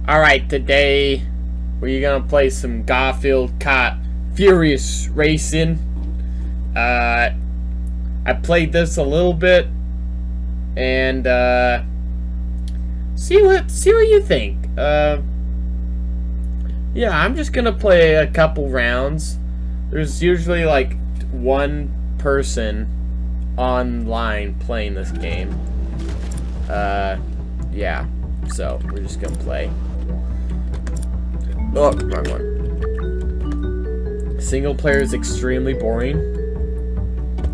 Alright, today we're gonna play some Garfield Kart Furious Racing. I played this a little bit and see what you think. Yeah, I'm just gonna play a couple rounds. There's usually like one person online playing this game. Yeah, so we're just gonna play. Oh, wrong one. Single player is extremely boring,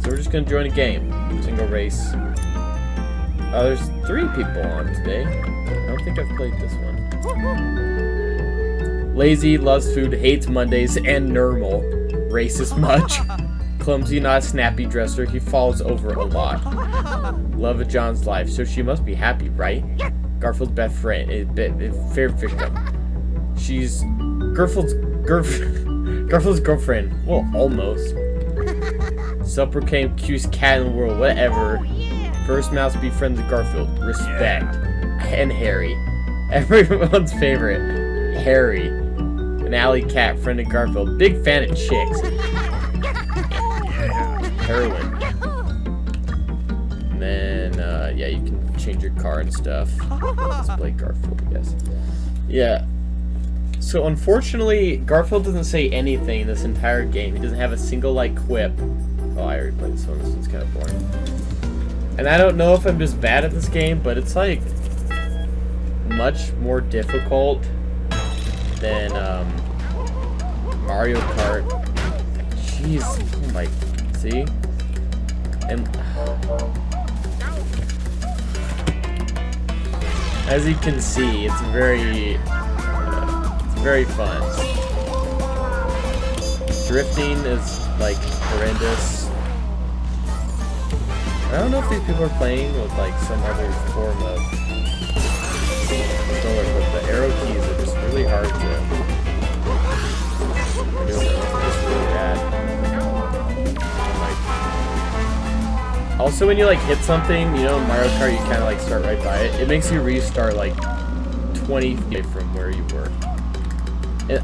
so we're just gonna join a game. Single race. Oh, there's 3 people on today. I don't think I've played this one. Lazy, loves food, hates Mondays, and normal. Racist much. Clumsy, not a snappy dresser. He falls over a lot. Love of John's life, so she must be happy, right? Garfield's best friend, fair victim. She's Garfield's girlfriend. Well, almost. Self-proclaimed cutest cat in the world. Whatever. First mouse to be friends with Garfield. Respect. And Harry. Everyone's favorite. Harry. An alley cat, friend of Garfield. Big fan of chicks. Heroin. And then, yeah, you can change your car and stuff. Let's play Garfield, I guess. Yeah. So, unfortunately, Garfield doesn't say anything this entire game. He doesn't have a single, like, quip. Oh, I already played this one. This one's kind of boring. And I don't know if I'm just bad at this game, but it's, like, much more difficult than, Mario Kart. Jeez. Oh, my... See? And... as you can see, it's very fun. Drifting is like horrendous. I don't know if these people are playing with like some other form of controller, but the arrow keys are just really hard to maneuver. It's just really bad. Also, when you like hit something, you know, in Mario Kart, you kind of like start right by it. It makes you restart like 20 feet from where you were. And,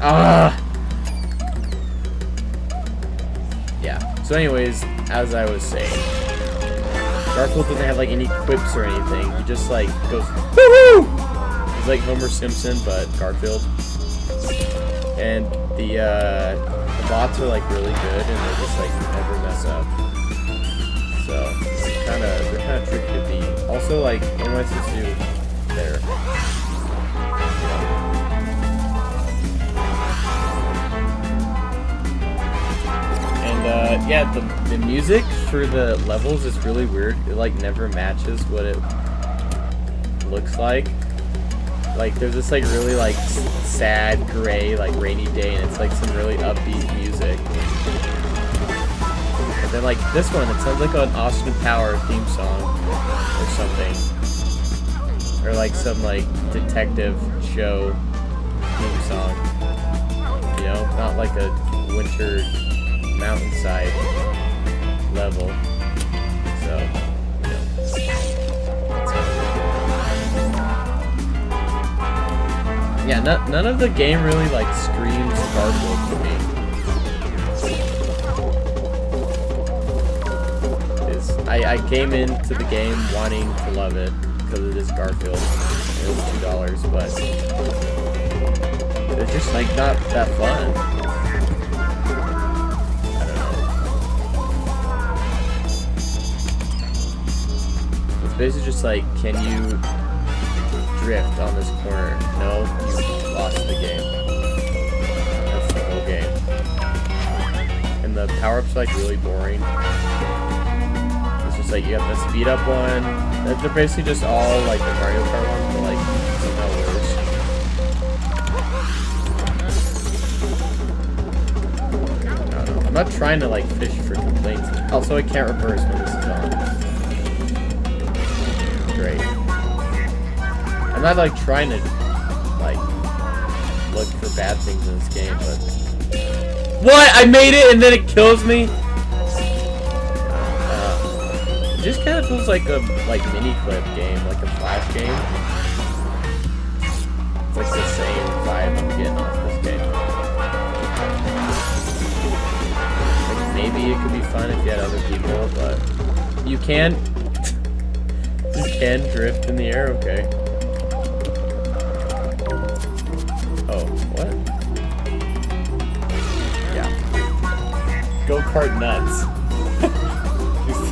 yeah. So, anyways, as I was saying, Garfield doesn't have like any quips or anything. He just like goes woo-hoo! He's like Homer Simpson, but Garfield. And the bots are like really good, and they just like never mess up. So they're kind of tricky to beat. Also, like, what am I supposed to do there? And yeah, the music for the levels is really weird. It like never matches what it looks like. Like, there's this like really like sad, gray, like rainy day, and it's like some really upbeat music. Then like this one, it sounds like an Austin Power theme song or something, or like some like detective show theme song. You know, not like a winter mountainside level. So, you know. Yeah, none of the game really like screams Garfield to me. I came into the game wanting to love it because it is Garfield. It was $2, but it's just like not that fun. I don't know. It's basically just like, can you drift on this corner? No, you lost the game. That's the whole game. And the power-ups are like really boring. Like, you have the speed up one. They're basically just all like the Mario Kart ones, but like somehow worse. I don't know. I'm not trying to like fish for complaints. Also, I can't reverse when this is on. Great. I'm not like trying to like look for bad things in this game, but what? I made it and then it kills me. It just kind of feels like a mini clip game, like a Flash game. It's like the same vibe I'm getting off this game. Like maybe it could be fun if you had other people, but you can drift in the air, okay. Oh, what? Yeah. Go-kart nuts.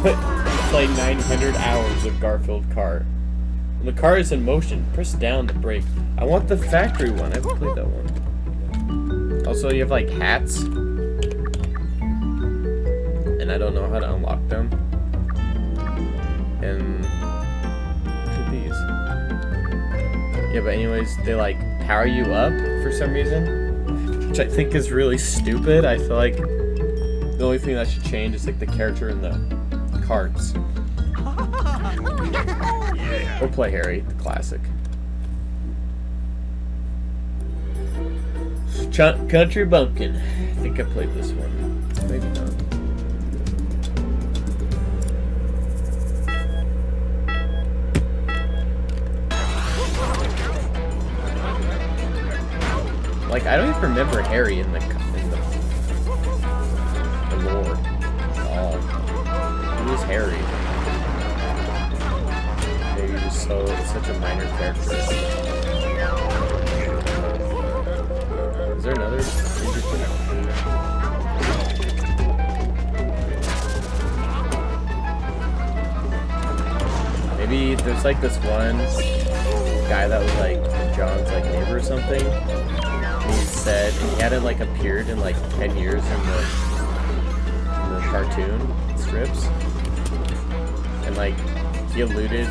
It's like 900 hours of Garfield kart. When the car is in motion, press down to brake. I want the factory one. I haven't played that one. Also, you have like hats. And I don't know how to unlock them. And what are these? Yeah, but anyways, they like power you up for some reason, which I think is really stupid. I feel like the only thing that should change is like the character in the carts. Or play Harry, the classic. Country Bumpkin. I think I played this one. Maybe not. Like, I don't even remember Harry in the lore. Oh, who is Harry? Maybe just such a minor character. Is there another interesting? Maybe there's like this one guy that was like John's like neighbor or something. And he said, and he hadn't like appeared in like 10 years in the cartoon strips, and like he alluded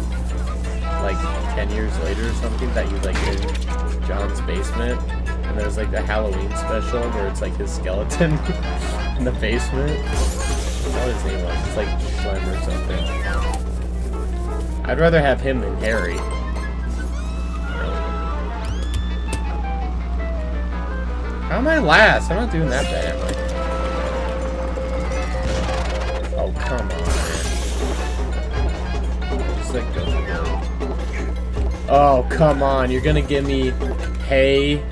like 10 years later or something that he was like in John's basement, and there's like the Halloween special where it's like his skeleton in the basement. What his name was? It's like Clem or something. I'd rather have him than Harry. How am I last? I'm not doing that bad, am I? Oh, come on. Just like go. Oh, come on. You're gonna give me hay,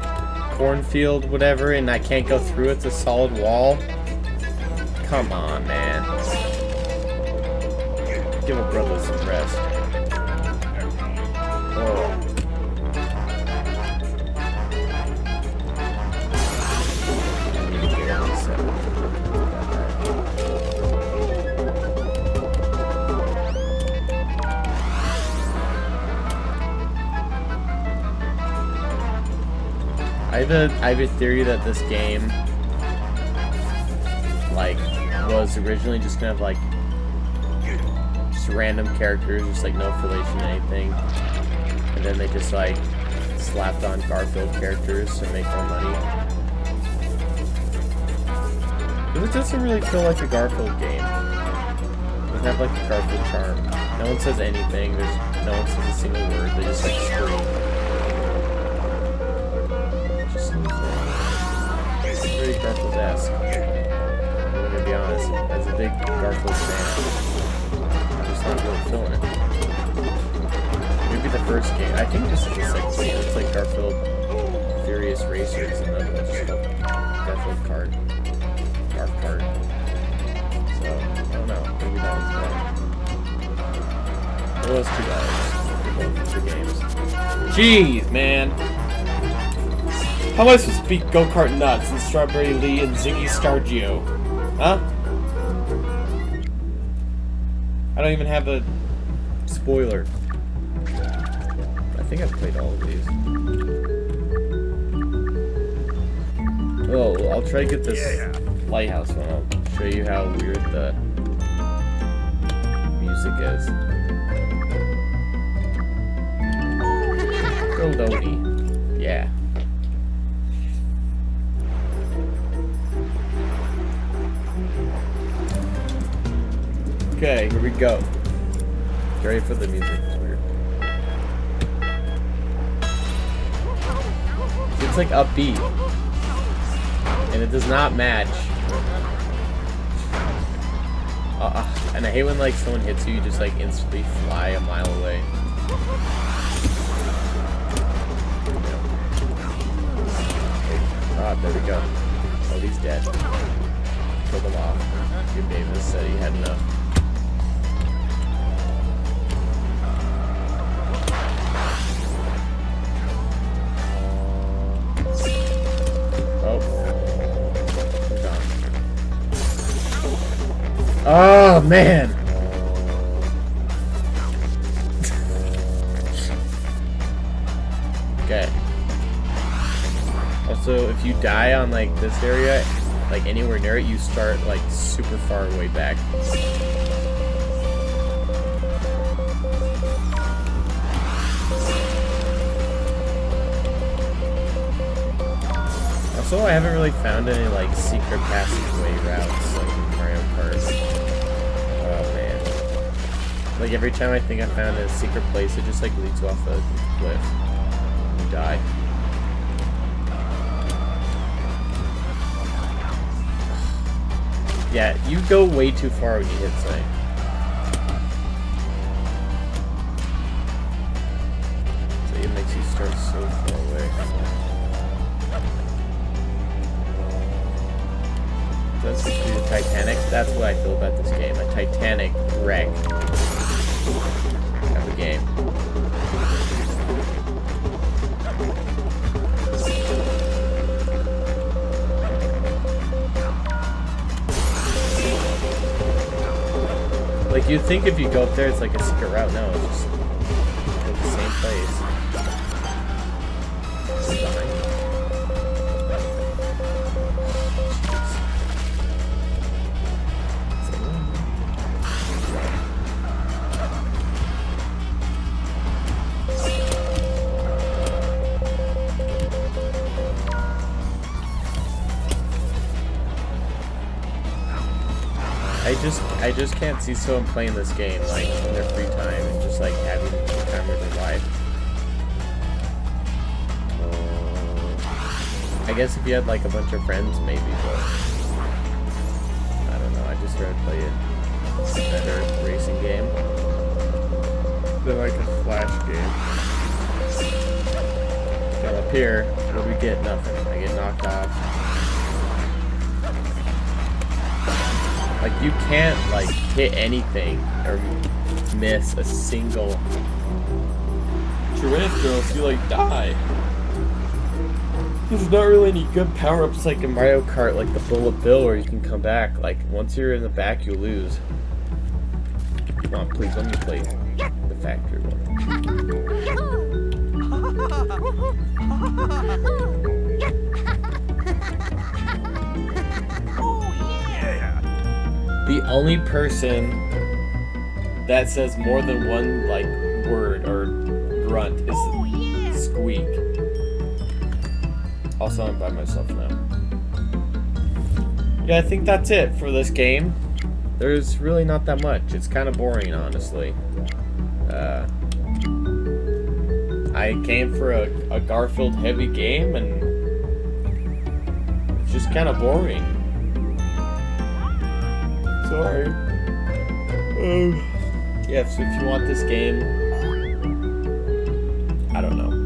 cornfield, whatever, and I can't go through it. It's a solid wall. Come on, man. Give a brother some rest. Oh. I have a theory that this game, like, was originally just gonna have, like, just random characters, just, like, no affiliation to anything. And then they just, like, slapped on Garfield characters to make more money. Because it doesn't really feel like a Garfield game. It doesn't have, like, a Garfield charm. No one says anything, no one says a single word, they just, like, scream. Very Garfield-esque. I'm gonna be honest, as a big Garfield fan, I'm just not really feeling it. Maybe the first game. I think this is the second game. It's like Garfield Furious Racers, and then it's just Garfield Kart. Garf Kart. So, I don't know. Maybe that one's better. It was $2 for both the games. Jeez, man! How am I supposed to beat Go-Kart Nuts and Strawberry Lee and Ziggy Stargio? Huh? I don't even have a spoiler. I think I've played all of these. Oh, I'll try to get this lighthouse one. I'll show you how weird the music is. Go Dodie. Yeah. Okay, here we go. Get ready for the music. It's weird. It's like upbeat. And it does not match. And I hate when like someone hits you, you just like instantly fly a mile away. there we go. Oh, he's dead. Killed him off. Good Davis said he had enough. Oh. We're gone. Oh, man! Okay. Also, if you die on, like, this area, like, anywhere near it, you start, like, super far away back. Also, I haven't really found any, like, secret passageway routes, like, in Mario Kart. Oh, man. Like, every time I think I found a secret place, it just, like, leads off a cliff. You die. Yeah, you go way too far when you hit something. So it makes you start so far away. That's the Titanic. That's what I feel about this game. A Titanic wreck of a game. Like, you'd think if you go up there, it's like a secret route. No, it's just like the same place. I just can't see someone playing this game like in their free time and just like having the time of their life. I guess if you had like a bunch of friends, maybe, but I don't know. I just rather play a better racing game than like a flash game. So up here, what do we get? Nothing. I get knocked off. Like, you can't, like, hit anything or miss a single giraffe girl if you, like, die. There's not really any good power-ups like in Mario Kart, like the bullet bill where you can come back. Like, once you're in the back, you lose. Come on, please, let me play the factory one. The only person that says more than one, like, word or grunt is Squeak. Also, I'm by myself now. Yeah, I think that's it for this game. There's really not that much. It's kind of boring, honestly. I came for a Garfield-heavy game, and it's just kind of boring. Sorry. Yeah, so if you want this game, I don't know.